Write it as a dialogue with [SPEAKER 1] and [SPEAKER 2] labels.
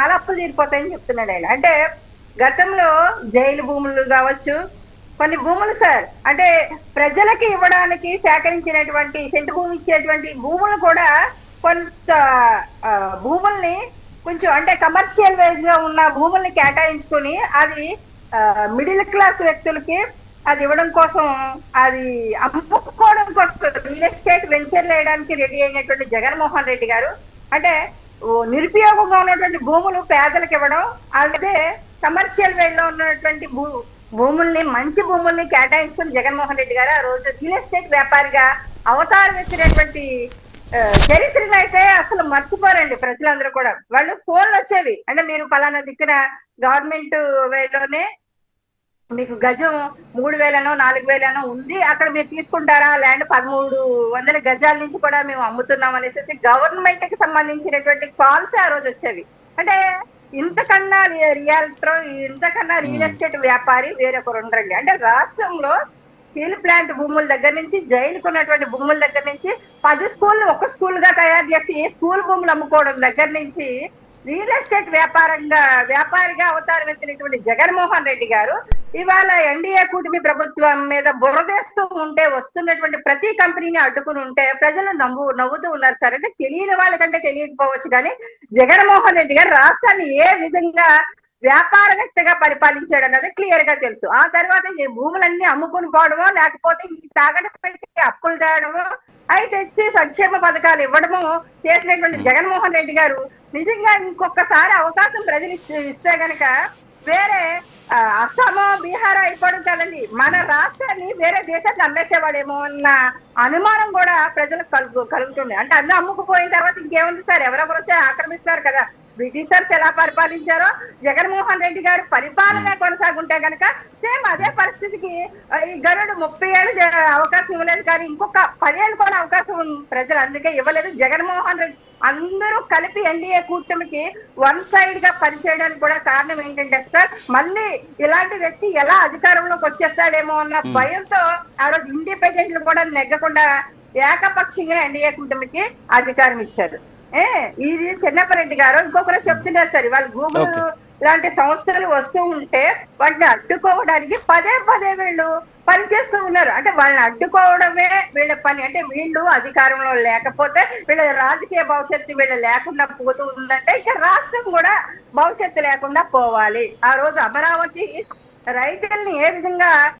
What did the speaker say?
[SPEAKER 1] చాలా అప్పులు తీరిపోతాయని చెప్తున్నాడు ఆయన. అంటే గతంలో జైలు భూములు కావచ్చు, కొన్ని భూములు సార్ అంటే ప్రజలకి ఇవ్వడానికి సేకరించినటువంటి సెంటు భూమి ఇచ్చేటువంటి భూములు కూడా కొంత భూముల్ని కొంచెం అంటే కమర్షియల్ వైజ్ గా ఉన్న భూముల్ని కేటాయించుకొని అది మిడిల్ క్లాస్ వ్యక్తులకి అది ఇవ్వడం కోసం, అది అమ్ముకోవడం కోసం రియల్ ఎస్టేట్ వెంచర్ వేయడానికి రెడీ అయినటువంటి జగన్మోహన్ రెడ్డి గారు అంటే నిరుపయోగంగా ఉన్నటువంటి భూములు పేదలకు ఇవ్వడం, అదే కమర్షియల్ వే లో ఉన్నటువంటి భూముల్ని మంచి భూముల్ని కేటాయించుకుని జగన్మోహన్ రెడ్డి గారు ఆ రోజు రియల్ ఎస్టేట్ వ్యాపారిగా అవతారం ఎత్తినటువంటి చరిత్రను అయితే అసలు మర్చిపోరండి ప్రజలందరూ కూడా. వాళ్ళు ఫోన్లు వచ్చేవి అంటే మీరు పలానా దిక్కున గవర్నమెంట్ వేలోనే మీకు గజం 3000నో 4000నో ఉంది, అక్కడ మీరు తీసుకుంటారా ల్యాండ్ 1300 గజాల నుంచి కూడా మేము అమ్ముతున్నాం అనేసి గవర్నమెంట్ కి సంబంధించినటువంటి కాల్స్ ఆ రోజు వచ్చేవి. అంటే ఇంతకన్నా రియాలిటర్, ఇంతకన్నా రియల్ ఎస్టేట్ వ్యాపారి వేరొకరు ఉండరండి. అంటే రాష్ట్రంలో స్టీల్ ప్లాంట్ భూముల దగ్గర నుంచి జైలుకు ఉన్నటువంటి భూముల దగ్గర నుంచి 10 స్కూల్ ఒక స్కూల్ గా తయారు చేసి స్కూల్ భూములు అమ్ముకోవడం దగ్గర నుంచి రియల్ ఎస్టేట్ వ్యాపారిగా అవతారం ఎత్తినటువంటి జగన్మోహన్ రెడ్డి గారు ఇవాళ ఎన్డీఏ కూటమి ప్రభుత్వం మీద బురదేస్తూ ఉంటే, వస్తున్నటువంటి ప్రతి కంపెనీని అడ్డుకుని ఉంటే ప్రజలు నవ్వుతూ ఉన్నారు సార్. అంటే తెలియని వాళ్ళకంటే తెలియకపోవచ్చు కానీ జగన్మోహన్ రెడ్డి గారు రాష్ట్రాన్ని ఏ విధంగా వ్యాపారవేత్తగా పరిపాలించాడు అన్నది క్లియర్ గా తెలుసు. ఆ తర్వాత ఈ భూములన్నీ అమ్ముకుని పోవడమో, లేకపోతే ఈ తాగట పెట్టి అప్పులు తేయడమో, అవి తెచ్చి సంక్షేమ పథకాలు ఇవ్వడమో చేసినటువంటి జగన్మోహన్ రెడ్డి గారు నిజంగా ఇంకొకసారి అవకాశం ప్రజలు ఇస్తే గనక వేరే అస్సామో బీహార్ అయిపోవడం కదండి, మన రాష్ట్రాన్ని వేరే దేశానికి అమ్మేసేవాడేమో అన్న అనుమానం కూడా ప్రజలకు కలుగుతుంది. అంటే అన్ని అమ్ముకుపోయిన తర్వాత ఇంకేముంది సార్, ఎవరొకరు వచ్చి ఆక్రమిస్తారు కదా. బ్రిటిషర్స్ ఎలా పరిపాలించారో జగన్మోహన్ రెడ్డి గారు పరిపాలన కొనసాగుంటే గనక సేమ్ అదే పరిస్థితికి ఈ గరుడు 30 ఏళ్ళు అవకాశం ఇవ్వలేదు, కానీ ఇంకొక 10 ఏళ్ళు కూడా అవకాశం ప్రజలు అందుకే ఇవ్వలేదు. జగన్మోహన్ రెడ్డి అందరూ కలిపి ఎన్డీఏ కూటమికి వన్ సైడ్ గా పనిచేయడానికి కూడా కారణం ఏంటంటే సార్, మళ్ళీ ఇలాంటి వ్యక్తి ఎలా అధికారంలోకి వచ్చేస్తాడేమో అన్న భయంతో ఆ రోజు ఇండిపెండెంట్లు కూడా నెగ్గకుండా ఏకపక్షంగా ఎన్డీఏ కూటమికి అధికారం ఇచ్చారు. ఇది చెన్నప్పరెడ్డి గారు ఇంకొకరు చెప్తున్నారు సార్, వాళ్ళు గూగుల్ ఇలాంటి సంస్థలు వస్తూ ఉంటే వాటిని అడ్డుకోవడానికి పదే వీళ్ళు పనిచేస్తూ ఉన్నారు. అంటే వాళ్ళని అడ్డుకోవడమే వీళ్ళ పని. అంటే వీళ్ళు అధికారంలో లేకపోతే వీళ్ళ రాజకీయ భవిష్యత్తు వీళ్ళు లేకుండా పోతూ ఉందంటే ఇక రాష్ట్రం కూడా భవిష్యత్తు లేకుండా పోవాలి. ఆ రోజు అమరావతి రైతుల్ని ఏ విధంగా